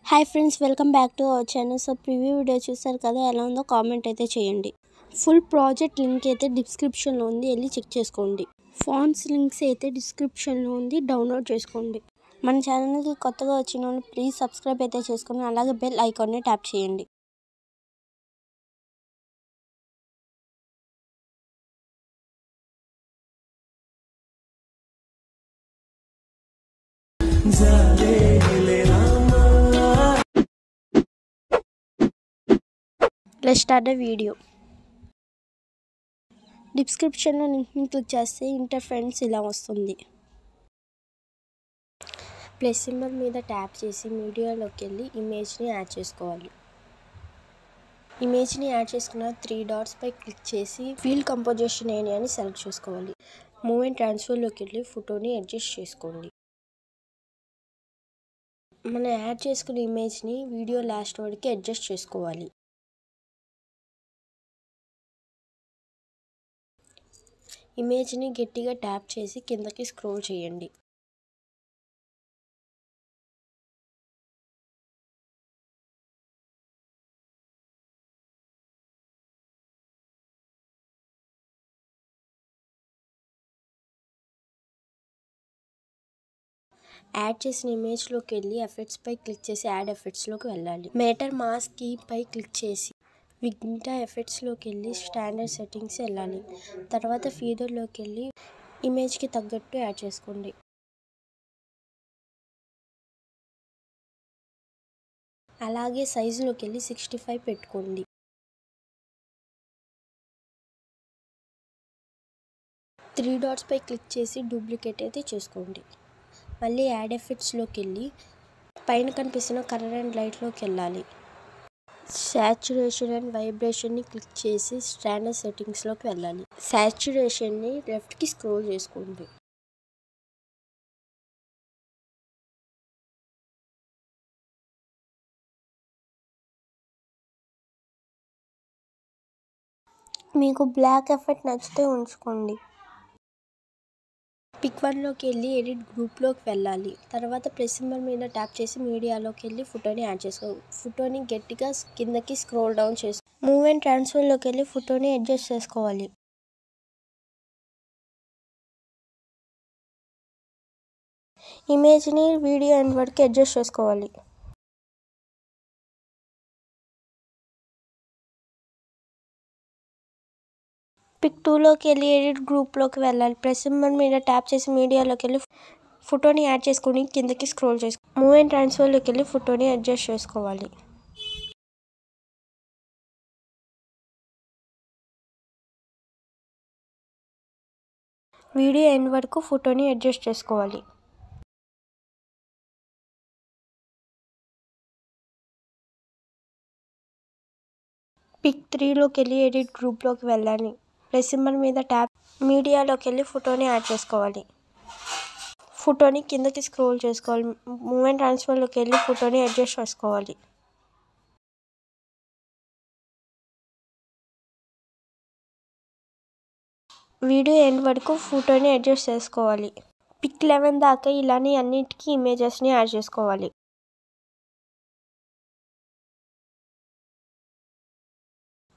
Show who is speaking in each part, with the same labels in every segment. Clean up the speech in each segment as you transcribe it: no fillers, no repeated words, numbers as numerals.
Speaker 1: Hi friends, welcome back to our channel. So preview video చూసారు కదా, ఎలా ఉందో కామెంట్ అయితే చేయండి. ఫుల్ ప్రాజెక్ట్ లింక్ అయితే డిస్క్రిప్షన్లో ఉంది, వెళ్ళి చెక్ చేసుకోండి. ఫాంట్స్ లింక్స్ అయితే డిస్క్రిప్షన్లో ఉంది, డౌన్లోడ్ చేసుకోండి. మన ఛానల్కి కొత్తగా వచ్చిన వాళ్ళు ప్లీజ్ సబ్స్క్రైబ్ అయితే చేసుకొని అలాగే బెల్ ఐకాన్ని ట్యాప్ చేయండి. Let's start the video. డిస్క్రిప్షన్లో లింక్ని క్లిక్ చేస్తే ఇంటర్ఫేస్ ఇలా వస్తుంది. ప్లస్ సింబల్ మీద ట్యాప్ చేసి మీడియాలోకి వెళ్ళి ఇమేజ్ని యాడ్ చేసుకోవాలి. ఇమేజ్ని యాడ్ చేసుకున్న 3 డాట్స్ పై క్లిక్ చేసి ఫీల్ కంపోజిషన్ ఏరియాని సెలెక్ట్ చేసుకోవాలి. మూవ్ అండ్ ట్రాన్స్ఫర్లోకి వెళ్ళి ఫోటోని అడ్జస్ట్ చేసుకోండి. మనం యాడ్ చేసుకున్న ఇమేజ్ని వీడియో లాస్ట్ వరకు అడ్జస్ట్ చేసుకోవాలి. ఇమేజ్ని గట్టిగా ట్యాప్ చేసి కిందకి స్క్రోల్ చేయండి. యాడ్ చేసిన ఇమేజ్లోకి వెళ్ళి ఎఫెక్ట్స్ పై క్లిక్ చేసి యాడ్ ఎఫెక్ట్స్లోకి వెళ్ళాలి. మేటర్ మాస్క్ కీ పై క్లిక్ చేసి విగ్నిటా ఎఫెక్ట్స్లోకి వెళ్ళి స్టాండర్డ్ సెట్టింగ్స్ వెళ్ళాలి. తర్వాత ఫీడర్లోకి వెళ్ళి ఇమేజ్కి తగ్గట్టు యాడ్ చేసుకోండి. అలాగే సైజులోకి వెళ్ళి 65 పెట్టుకోండి. త్రీ డాట్స్ పై క్లిక్ చేసి డూప్లికేట్ అయితే చేసుకోండి. మళ్ళీ యాడ్ ఎఫెక్ట్స్లోకి వెళ్ళి పైన కనిపిస్తున్న కలర్ అండ్ లైట్లోకి వెళ్ళాలి. సాచురేషన్ అండ్ వైబ్రేషన్ని క్లిక్ చేసి స్టాండర్డ్ సెట్టింగ్స్లోకి వెళ్ళాలి. సాచురేషన్ని లెఫ్ట్కి స్క్రోల్ చేసుకోండి. మీకు బ్లాక్ ఎఫెక్ట్ నచ్చితే ఉంచుకోండి. పిక్ 1లోకి వెళ్ళి ఎడిట్ గ్రూప్లోకి వెళ్ళాలి. తర్వాత ప్లస్ సింబల్ మీద ట్యాప్ చేసి మీడియాలోకి వెళ్ళి ఫోటోని యాడ్ చేసుకోవాలి. ఫోటోని గట్టిగా కిందకి స్క్రోల్ డౌన్ చేసుకోవాలి. మూవ్ అండ్ ట్రాన్స్ఫర్లోకి వెళ్ళి ఫోటోని అడ్జస్ట్ చేసుకోవాలి. ఇమేజ్ని వీడియో ఎండ్ వరకు అడ్జస్ట్ చేసుకోవాలి. పిక్ 2లోకి వెళ్ళి ఎడిట్ గ్రూప్లోకి వెళ్ళాలి. ప్లస్ సింబల్ మీద ట్యాప్ చేసి మీడియాలోకి వెళ్ళి ఫోటోని యాడ్ చేసుకుని కిందకి స్క్రోల్ చేసుకోవాలి. మూవ్ అండ్ ట్రాన్స్ఫర్లోకి వెళ్ళి ఫోటోని అడ్జస్ట్ చేసుకోవాలి. వీడియో ఎండ్ వరకు ఫోటోని అడ్జస్ట్ చేసుకోవాలి. పిక్ 3లోకి వెళ్ళి ఎడిట్ గ్రూప్లోకి వెళ్ళాలి. ప్లస్ సింబల్ మీద ట్యాప్ మీడియాలోకి వెళ్ళి ఫోటోని యాడ్ చేసుకోవాలి. ఫోటోని కిందకి స్క్రోల్ చేసుకోవాలి. మూవ్ అండ్ ట్రాన్స్ఫర్లోకి వెళ్ళి ఫోటోని అడ్జస్ట్ చేసుకోవాలి. వీడియో ఎండ్ వరకు ఫోటోని అడ్జస్ట్ చేసుకోవాలి. పిక్ 11 దాకా ఇలానే అన్నిటికీ ఇమేజెస్ని యాడ్ చేసుకోవాలి.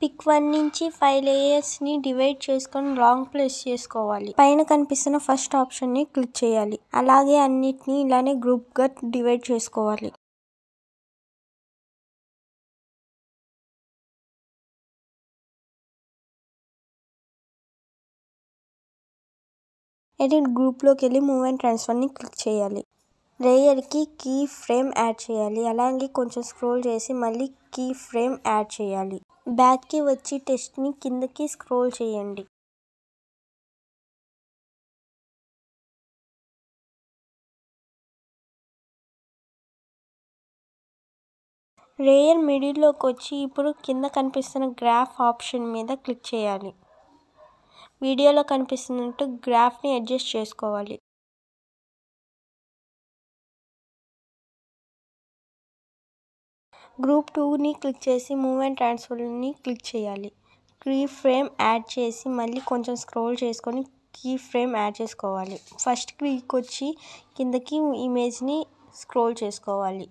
Speaker 1: పిక్ 1 నుంచి 5 లేయర్స్ని డివైడ్ చేసుకొని లాంగ్ ప్రెస్ చేసుకోవాలి. పైన కనిపిస్తున్న ఫస్ట్ ఆప్షన్ని క్లిక్ చేయాలి. అలాగే అన్నిటినీ ఇలానే గ్రూప్గా డివైడ్ చేసుకోవాలి. ఎడిట్ గ్రూప్లోకి వెళ్ళి మూవ్ అండ్ ట్రాన్స్ఫర్ని క్లిక్ చేయాలి. లేయర్కి కీ ఫ్రేమ్ యాడ్ చేయాలి. అలాగే కొంచెం స్క్రోల్ చేసి మళ్ళీ కీ ఫ్రేమ్ యాడ్ చేయాలి. బ్యాక్కి వచ్చి టెక్స్ట్ని కిందకి స్క్రోల్ చేయండి. లేయర్ మిడిల్లోకి వచ్చి ఇప్పుడు కింద కనిపిస్తున్న గ్రాఫ్ ఆప్షన్ మీద క్లిక్ చేయాలి. వీడియోలో కనిపిస్తున్నట్టు గ్రాఫ్ని అడ్జస్ట్ చేసుకోవాలి. గ్రూప్ 2ని క్లిక్ చేసి మూవ్ అండ్ ట్రాన్స్ఫర్ని క్లిక్ చేయాలి. కీ ఫ్రేమ్ యాడ్ చేసి మళ్ళీ కొంచెం స్క్రోల్ చేసుకొని కీ ఫ్రేమ్ యాడ్ చేసుకోవాలి. ఫస్ట్ క్లిక్ వచ్చి కిందకి ఇమేజ్ని స్క్రోల్ చేసుకోవాలి.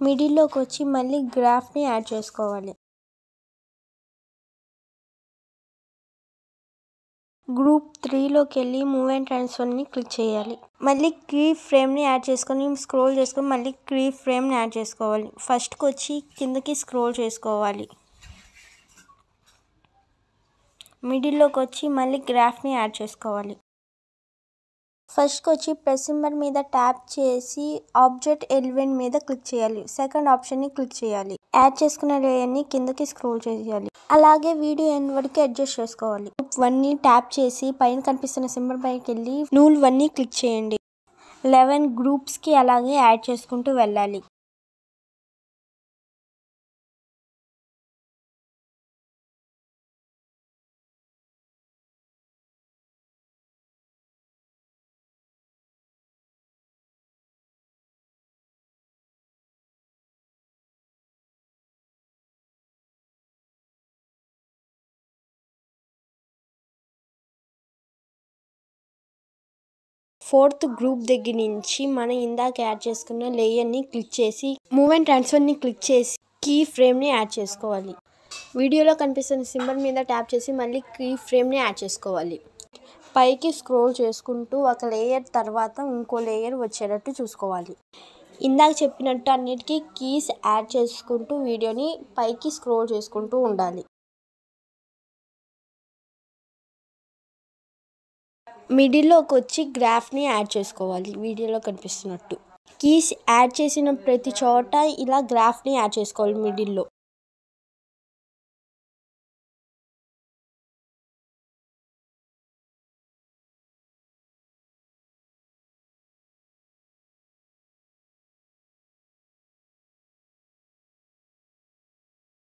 Speaker 1: మిడిల్లోకి వచ్చి మళ్ళీ గ్రాఫ్ని యాడ్ చేసుకోవాలి. గ్రూప్ 3లోకి వెళ్ళి మూవ్ అండ్ ట్రాన్స్ఫర్ని క్లిక్ చేయాలి. మళ్ళీ కీ ఫ్రేమ్ని యాడ్ చేసుకొని స్క్రోల్ చేసుకొని మళ్ళీ కీ ఫ్రేమ్ని యాడ్ చేసుకోవాలి. ఫస్ట్కి వచ్చి కిందకి స్క్రోల్ చేసుకోవాలి. మిడిల్లోకి వచ్చి మళ్ళీ గ్రాఫ్ని యాడ్ చేసుకోవాలి. ఫస్ట్కి వచ్చి ప్లస్ సింబల్ మీద ట్యాప్ చేసి ఆబ్జెక్ట్ ఎలిమెంట్ మీద క్లిక్ చేయాలి. సెకండ్ ఆప్షన్ని క్లిక్ చేయాలి. యాడ్ చేసుకున్న లేయర్ని కిందకి స్క్రోల్ చేయాలి. అలాగే వీడియో ఎండ్ వరకు అడ్జస్ట్ చేసుకోవాలి. గ్రూప్ 1ని ట్యాప్ చేసి పైన కనిపిస్తున్న సింబల్ పైకి వెళ్ళి నూల్ 1ని క్లిక్ చేయండి. 11 గ్రూప్స్కి అలాగే యాడ్ చేసుకుంటూ వెళ్ళాలి. ఫోర్త్ గ్రూప్ దగ్గర నుంచి మనం ఇందాక యాడ్ చేసుకున్న లేయర్ని క్లిక్ చేసి మూవ్ అండ్ ట్రాన్స్ఫర్ని క్లిక్ చేసి కీ ఫ్రేమ్ని యాడ్ చేసుకోవాలి. వీడియోలో కనిపిస్తున్న సింబల్ మీద ట్యాప్ చేసి మళ్ళీ కీ ఫ్రేమ్ని యాడ్ చేసుకోవాలి. పైకి స్క్రోల్ చేసుకుంటూ ఒక లేయర్ తర్వాత ఇంకో లేయర్ వచ్చేటట్టు చూసుకోవాలి. ఇందాక చెప్పినట్టు అన్నిటికీ కీస్ యాడ్ చేసుకుంటూ వీడియోని పైకి స్క్రోల్ చేసుకుంటూ ఉండాలి. మిడిల్లోకి వచ్చి గ్రాఫ్ని యాడ్ చేసుకోవాలి. వీడియోలో కనిపిస్తున్నట్టు కీస్ యాడ్ చేసిన ప్రతి చోట ఇలా గ్రాఫ్ని యాడ్ చేసుకోవాలి. మిడిల్లో